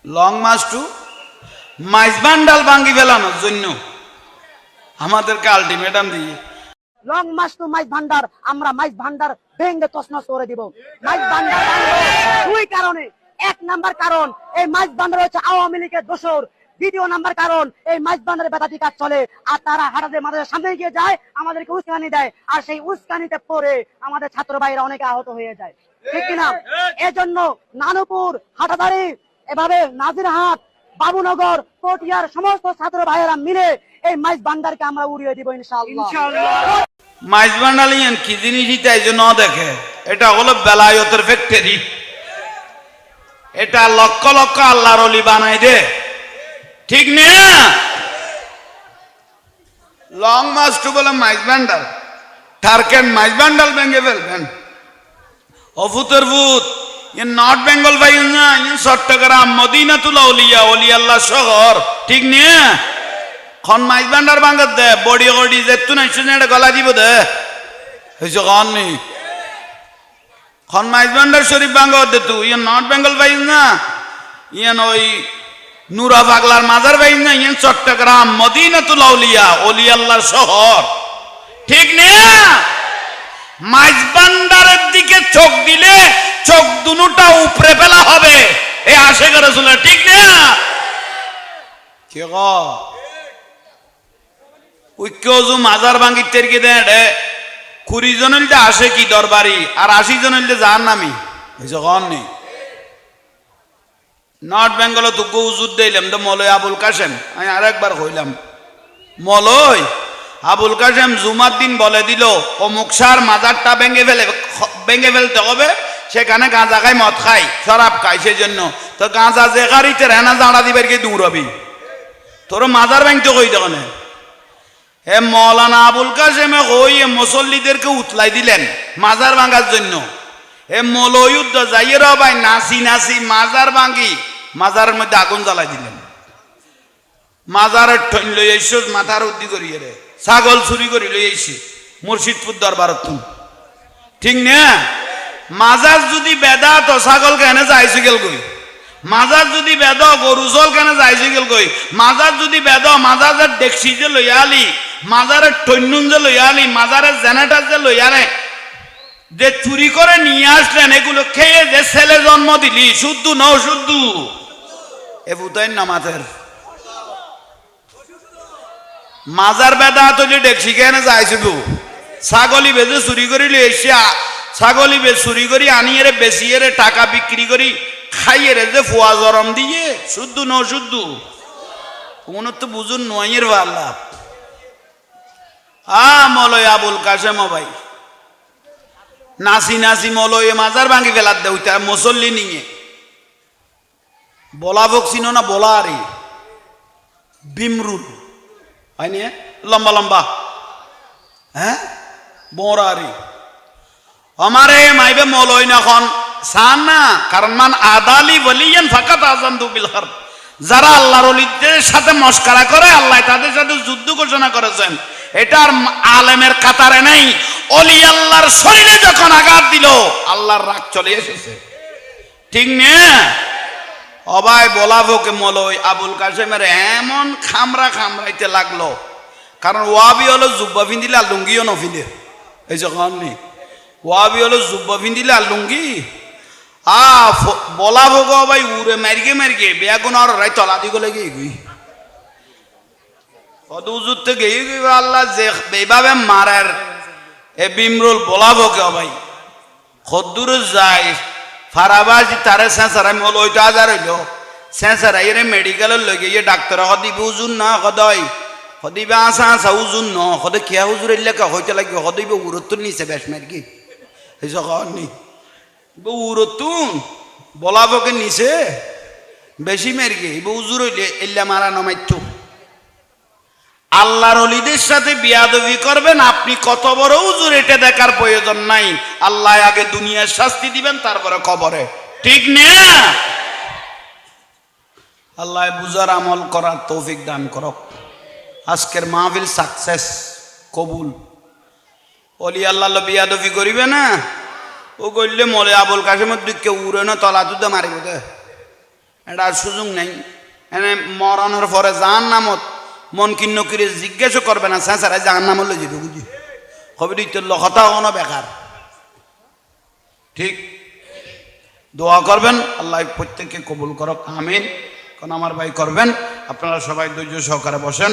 Long March two মাইজ bundle ভাঙ্গি ফেলানোর জন্য আমাদেরকে আলটিমেটাম দিয়ে লং মার্চ টু মাইজ ভান্ডার, আমরা মাইজ ভান্ডার ভেঙে তছনছ করে দিব। মাইজ ভান্ডার দুই কারণে। এক নাম্বার কারণ, এই মাইজ ভান্ডার হচ্ছে আওয়ামী লীগের দোসর। দ্বিতীয় নাম্বার কারণ, এই মাইজ ভান্ডারের বেদাতি কাজ চলে, আর তারা হারাতে মাদের সামনে গিয়ে যায়, আমাদেরকে উস্কানি দেয়, আর সেই উস্কানিতে পড়ে আমাদের ছাত্র ভাইরা অনেকে আহত হয়ে যায়, ঠিক কিনা? এজন্য নানুপুর, হাটাদারি, এভাবে নাজিরহাট, বাবুনগর, পটিয়ার সমস্ত ছাত্র ভাইয়েরা মিলে এই মাইজ ভান্ডারকে আমরা উড়িয়ে দিব ইনশাআল্লাহ। মাইজ বান্ডাল ইয়ান কি জিনিস তাই যে ন দেখে, এটা হলো বেলায়তের ফ্যাক্টরি। এটা লক্ষ লক্ষ আল্লাহর ওলি বানাই দে, ঠিক না? লং মার্চ টু বলে মাইজ বান্ডাল, টার্কেন মাইজ বান্ডাল ভেঙে ফেলবেন। অভূতের ভূত নর্থ বেঙ্গল ভাই না, চট্টগ্রাম মদিনাতুল আউলিয়া, ওলি আল্লাহ শহর, ঠিক না? খন মাইজ বান্ডার ভাঙত দে, বডি গডি যেতু নাই শুনে এটা গলা দিব দে হয়েছে খন নি। খন মাইজ বান্ডার শরীফ ভাঙত দে তুই, ইয়ান নর্থ বেঙ্গল ভাই না, ইয়ান ওই নুরা পাগলার মাজার ভাই না, ইয়ান চট্টগ্রাম মদিনাতুল আউলিয়া, ওলি আল্লাহর শহর, ঠিক না? মাইজ বান্ডারের দিকে চোখ দিলে চোখ দুটা উপরে ফেলা হবে, এ আশে করে শুনে, ঠিক না? কে গ ঐক্যজু মাজার ভাঙ্গি তেরকে দেয় 20 জন হইলে আসে কি দরবারি, আর 80 জন হইলে যার নামি নেই। নর্থ বেঙ্গল তুকু উজুর দিলাম তো মলয় আবুল কাসেম, আমি আরেকবার কইলাম মলয় আবুল কাসেম জুমার দিন বলে দিল অমুক সার মাজারটা ভেঙে ফেলতে হবে, সেখানে গাঁজা খাই, মদ খাই, শরাব খাই, সেই জন্য তো গাঁজা যে গাড়িতে রেনা জাড়া দিবার গিয়ে দৌড়াবি, তোর মাজার ভাঙতে কই তখন। হে মৌলানা আবুল কাসেমে ওই মুসল্লিদেরকে উতলাই দিলেন মাজার ভাঙার জন্য। হে মলয়ুদ্ধ যাইয়ের ভাই নাচি নাচি মাজার ভাঙি, মাজারের মধ্যে আগুন জ্বালাই দিলেন। মাজারের ঠন লই আইস মাথার উদ্দি করিয়ে রে, ছাগল চুরি করি লই আইসি মুর্শিদপুর দরবার, ঠিক না? মাজার যদি বেদা তো ছাগল কেন যাইছে গেল কই, মাজার যদি বেদ গরু জল কেন যাইছে গেল কই, মাজার যদি বেদ মাজারের ডেকসি যে লইয়া আলি, মাজারের টন্নুন যে লইয়া আলি, মাজারের জেনারেটর যে লইয়া রে, যে চুরি করে নিয়ে আসলেন, এগুলো খেয়ে যে ছেলে জন্ম দিলি, শুদ্ধ ন শুদ্ধ এ বুতাই নামাজের মাজার বেদা তৈরি ডেকসি কেন যাইছে গো, ছাগলি বেজে চুরি করি এসে ছাগলি চুরি করি আনিয়ে রে বেশিয়ে রে টাকা বিক্রি করি খাইয়ে রে যে ফুয়া জরম দিয়ে, শুদ্ধ ন শুদ্ধ কোন তো বুঝুন নয়ের পাল্লা। মলয় আবুল কাসেম ভাই নাচি নাচি মলয় মাজার ভাঙি ফেলার দে, ওইটা মুসল্লি নিয়ে বলা বকছিল না, বলা আরে বিমরুল হয় না, লম্বা লম্বা, হ্যাঁ বড় আরে আমারে মাইবে মলয় না খন সান না, কারণ মান আদালি বলিয়েন ফাকাত আজান দুবিল হার, যারা আল্লাহর ওলিদের সাথে মস্করা করে আল্লাহ তাদের সাথে যুদ্ধ ঘোষণা করেছেন, এটা আর আলেমের কাতারে নেই। ওলি আল্লাহর শরীরে যখন আঘাত দিল আল্লাহর রাগ চলে এসেছে, ঠিক না? অবাই বলাবোকে মলয় আবুল কাসেমের এমন খামরাইতে লাগলো, কারণ ওয়াবি হলো জুব্বা ফিন্দিলে আর লুঙ্গিও নফিলে, এই যখন ওয়াবি হলো জুব্বা ফিন্দিলে আর লুঙ্গি বলাবো গো ভাই উড়ে মারিকে বেগুন আর রাই তলা দি গলে গিয়ে গুই কত উজুরতে গিয়ে গই আল্লাহ যে এইভাবে মারার এ বিমরুল বলাবো কে ভাই খদ্দুর যায় ফারাবাজি তারে সেঁসারাই মল ওইটা হাজার হইল সেঁসারাই রে মেডিকেলের লগে গিয়ে ডাক্তার হদিব উজুন না হদয় হদিবে আসা উজুন ন হদে খেয়া হুজুর এলাকা হইতে লাগবে হদিবে উড়ত্তর নিচে বেশ মারি এই যখন নি উড়তুন বলাবকে নিচে বেশি মেরগে উজুর হইলে এল্লা মারা নমাইতো। আল্লাহর ওলিদের সাথে বিয়াদবি করবেন, আপনি কত বড় উজুর এটা দেখার প্রয়োজন নাই, আল্লাহ আগে দুনিয়ার শাস্তি দিবেন তারপরে কবরে, ঠিক না? আল্লাহ বুঝার আমল করার তৌফিক দান করক। আজকের মাহফিল সাকসেস কবুল। ওলি আল্লাহ বিয়াদবি করিবে না, ও করলে মলে আবুল কাসেমের দিকে উড়ে না তলা তুদে মারিব দে, এটা সুযোগ নেই। এনে মরণের পরে জাহান নামত মন কিন্ন করে জিজ্ঞাসা করবে না, স্যাঁচারা জাহান নাম হলে যেতে বুঝি কবি কথা কোনো বেকার। ঠিক, দোয়া করবেন, আল্লাহ প্রত্যেককে কবুল করক, আমিন। কোন আমার ভাই করবেন, আপনারা সবাই ধৈর্য সহকারে বসেন।